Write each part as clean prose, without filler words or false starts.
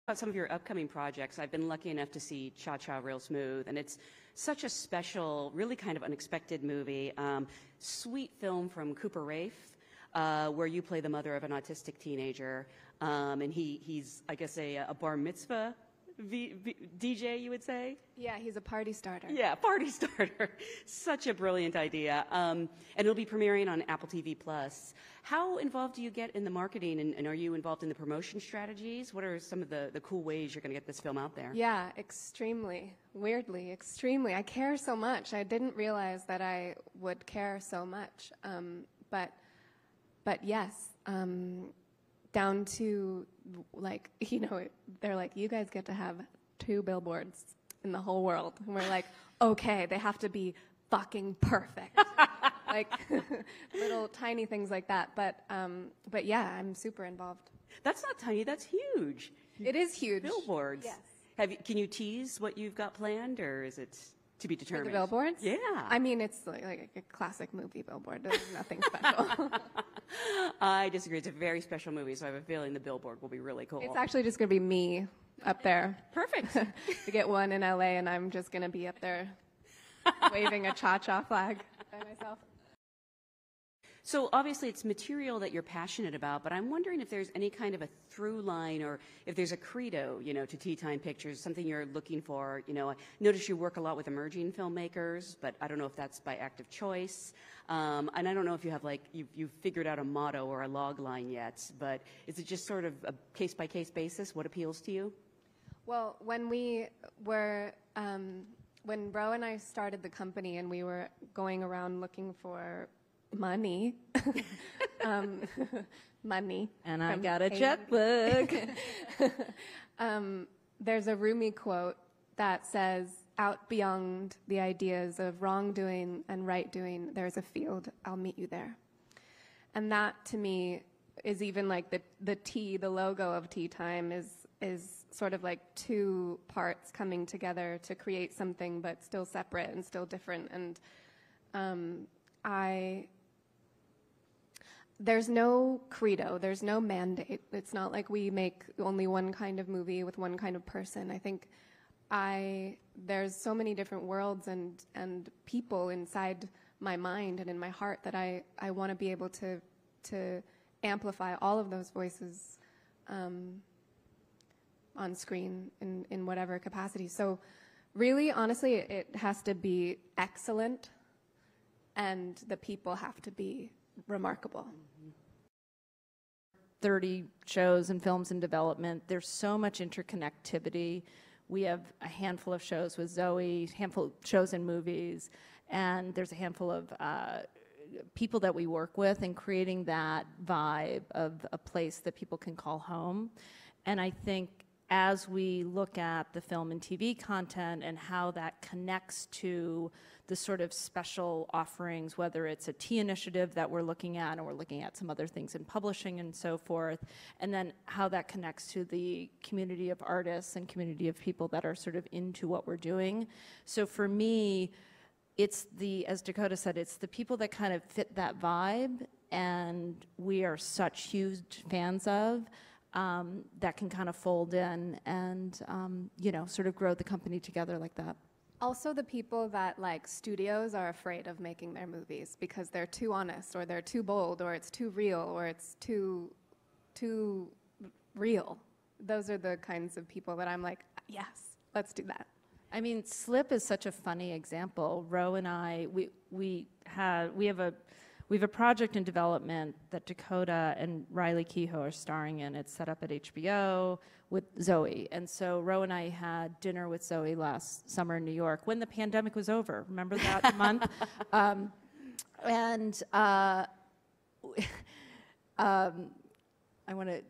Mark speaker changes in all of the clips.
Speaker 1: About some of your upcoming projects, I've been lucky enough to see Cha-Cha Real Smooth, and it's such a special, really kind of unexpected movie. Sweet film from Cooper Raiff, where you play the mother of an autistic teenager, and he's, I guess, a bar mitzvah DJ, you would say?
Speaker 2: Yeah, he's a party starter.
Speaker 1: Yeah, party starter. Such a brilliant idea. And it'll be premiering on Apple TV+. How involved do you get in the marketing, and are you involved in the promotion strategies? What are some of the cool ways you're going to get this film out there?
Speaker 2: Yeah, extremely. Weirdly, extremely. I care so much. I didn't realize that I would care so much. But yes, down to, like, you know, they're like, you guys get to have 2 billboards in the whole world. And we're like, okay, they have to be fucking perfect. Like, little tiny things like that. But yeah, I'm super involved.
Speaker 1: That's not tiny, that's huge.
Speaker 2: It is huge.
Speaker 1: Billboards.
Speaker 2: Yes.
Speaker 1: Can you tease what you've got planned, or is it to be determined?
Speaker 2: For the billboards?
Speaker 1: Yeah.
Speaker 2: I mean, it's like a classic movie billboard. There's nothing special.
Speaker 1: I disagree. It's a very special movie, so I have a feeling the billboard will be really cool.
Speaker 2: It's actually just going to be me up there.
Speaker 1: Perfect.
Speaker 2: We get one in LA, and I'm just going to be up there waving a cha-cha flag by myself.
Speaker 1: So obviously it's material that you're passionate about, but I'm wondering if there's any kind of a through line, or if there's a credo, you know, to Tea Time Pictures, something you're looking for. You know, I notice you work a lot with emerging filmmakers, but I don't know if that's by active choice. And I don't know if you have, like, you've figured out a motto or a log line yet, but is it just sort of a case-by-case basis? What appeals to you?
Speaker 2: Well, when we were, when Bro and I started the company and we were going around looking for money, money.
Speaker 3: And I got a checkbook.
Speaker 2: There's a Rumi quote that says, out beyond the ideas of wrongdoing and right doing, there's a field, I'll meet you there. And that, to me, is even like the T, the logo of Tea Time is sort of like 2 parts coming together to create something, but still separate and still different. And there's no credo, there's no mandate. It's not like we make only one kind of movie with one kind of person. I think there's so many different worlds and people inside my mind and in my heart that I want to be able to amplify all of those voices on screen in whatever capacity. So really, honestly, it has to be excellent, and the people have to be remarkable.
Speaker 3: 30 shows and films in development. There's so much interconnectivity. We have a handful of shows with Zoe, handful of shows and movies, and there's a handful of people that we work with in creating that vibe of a place that people can call home. And I think as we look at the film and TV content and how that connects to the sort of special offerings, whether it's a tea initiative that we're looking at, and we're looking at some other things in publishing and so forth, and then how that connects to the community of artists and community of people that are sort of into what we're doing. So for me, it's as Dakota said, it's the people that kind of fit that vibe, and we are such huge fans of, that can kind of fold in and, you know, sort of grow the company together like that.
Speaker 2: Also the people that, like, studios are afraid of making their movies because they're too honest, or they're too bold, or it's too real, or it's too real. Those are the kinds of people that I'm like, yes, let's do that.
Speaker 3: I mean, Slip is such a funny example. Ro and I, we have a project in development that Dakota and Riley Kehoe are starring in. It's set up at HBO with Zoe. And so Ro and I had dinner with Zoe last summer in New York when the pandemic was over. Remember that month? I want to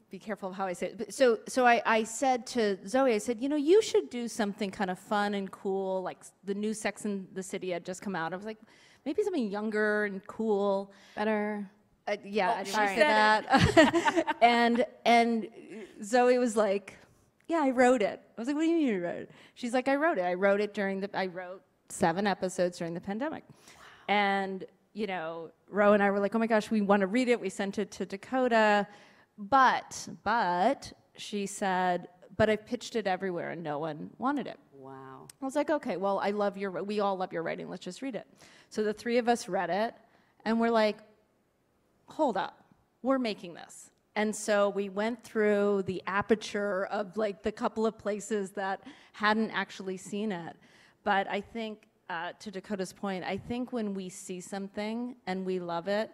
Speaker 3: be careful of how I say it. So I said to Zoe, I said, you know, you should do something kind of fun and cool, like the new Sex and the City had just come out. I was like, maybe something younger and cool.
Speaker 2: Better.
Speaker 3: Yeah, I didn't say that. and Zoe was like, yeah, I wrote it. I was like, what do you mean you wrote it? She's like, I wrote it. I wrote 7 episodes during the pandemic. Wow. And, you know, Ro and I were like, oh my gosh, we want to read it. We sent it to Dakota. But she said, but I pitched it everywhere and no one wanted it.
Speaker 1: Wow.
Speaker 3: I was like, okay, well, we all love your writing, let's just read it. So the three of us read it, and we're like, hold up, we're making this. And so we went through the aperture of like the couple of places that hadn't actually seen it. But I think, to Dakota's point, I think when we see something and we love it,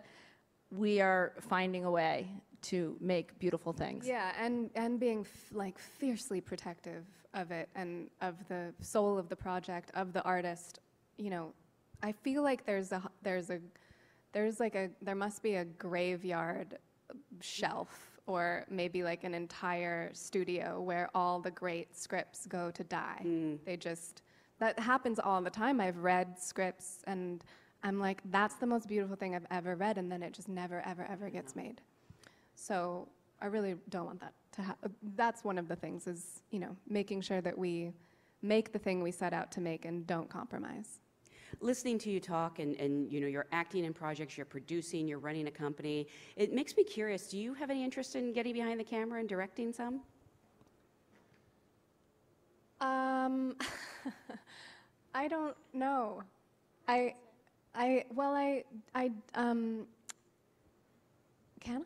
Speaker 3: we are finding a way to make beautiful things.
Speaker 2: Yeah, and being like fiercely protective of it and of the soul of the project, of the artist. You know, I feel like there must be a graveyard shelf, or maybe like an entire studio where all the great scripts go to die. That happens all the time. I've read scripts and I'm like, that's the most beautiful thing I've ever read, and then it just never, ever, ever gets made. So I really don't want that to happen. That's one of the things, is, you know, making sure that we make the thing we set out to make and don't compromise.
Speaker 1: Listening to you talk, and you know, you're acting in projects, you're producing, you're running a company, it makes me curious, do you have any interest in getting behind the camera and directing some?
Speaker 2: I don't know. Can I?
Speaker 3: Can I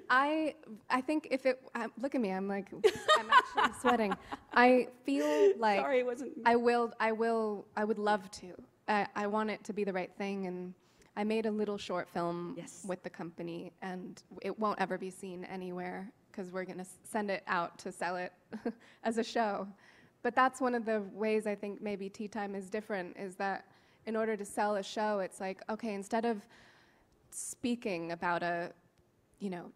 Speaker 3: say?
Speaker 2: I think if it, look at me, I'm like, I'm actually sweating. I feel like
Speaker 1: Sorry, it wasn't.
Speaker 2: I would love to. I want it to be the right thing, and I made a little short film with the company, and it won't ever be seen anywhere because we're going to send it out to sell it as a show. But that's one of the ways I think maybe Tea Time is different, is that in order to sell a show, it's like, okay, instead of speaking about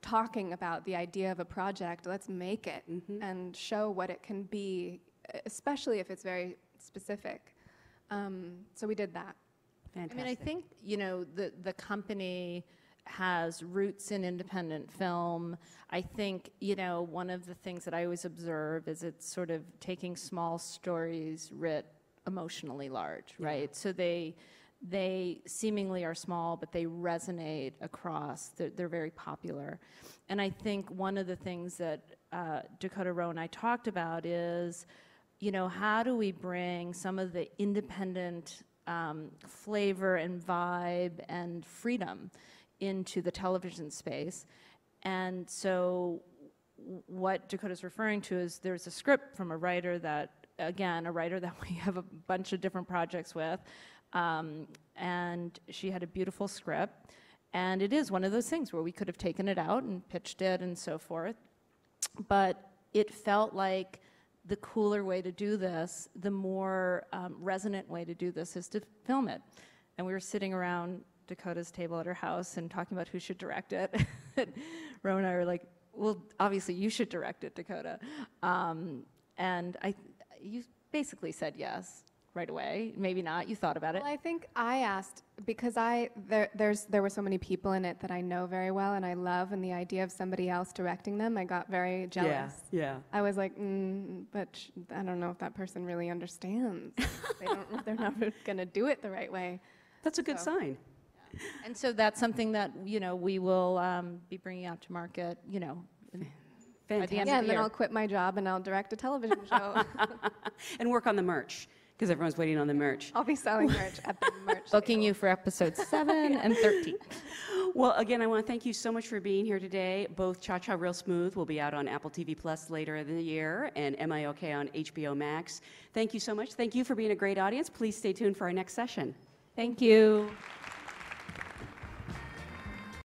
Speaker 2: talking about the idea of a project, let's make it and show what it can be, especially if it's very specific. So we did that.
Speaker 1: Fantastic.
Speaker 3: I mean, I think, you know, the company has roots in independent film. I think, you know, one of the things that I always observe is it's sort of taking small stories writ emotionally large, right? So they seemingly are small, but they resonate across. They're very popular. And I think one of the things that Dakota Rowe and I talked about is, you know, how do we bring some of the independent flavor and vibe and freedom into the television space? And so what Dakota's referring to is there's a script from a writer that, again, a writer that we have a bunch of different projects with, and she had a beautiful script, and it is one of those things where we could have taken it out and pitched it and so forth, but it felt like the cooler way to do this, the more resonant way to do this, is to film it. And we were sitting around Dakota's table at her house and talking about who should direct it. Roe and I were like, well, obviously you should direct it, Dakota. And you basically said yes right away. Maybe not. You thought about it.
Speaker 2: Well, I think I asked because there were so many people in it that I know very well and I love, and the idea of somebody else directing them, I got very jealous.
Speaker 1: Yeah.
Speaker 2: I was like, but I don't know if that person really understands. They're not going to do it the right way.
Speaker 1: That's a good sign.
Speaker 3: Yeah. And so that's something that, you know, we will be bringing out to market, you know, by the end of the
Speaker 2: and then
Speaker 3: year.
Speaker 2: I'll quit my job and I'll direct a television show.
Speaker 1: And work on the merch, because everyone's waiting on the merch.
Speaker 2: I'll be selling merch at the merch
Speaker 3: Booking
Speaker 2: table.
Speaker 3: you for episodes 7 and 13.
Speaker 1: Well, again, I want to thank you so much for being here today. Both Cha-Cha Real Smooth will be out on Apple TV Plus later in the year, and MIOK on HBO Max. Thank you so much. Thank you for being a great audience. Please stay tuned for our next session.
Speaker 3: Thank you.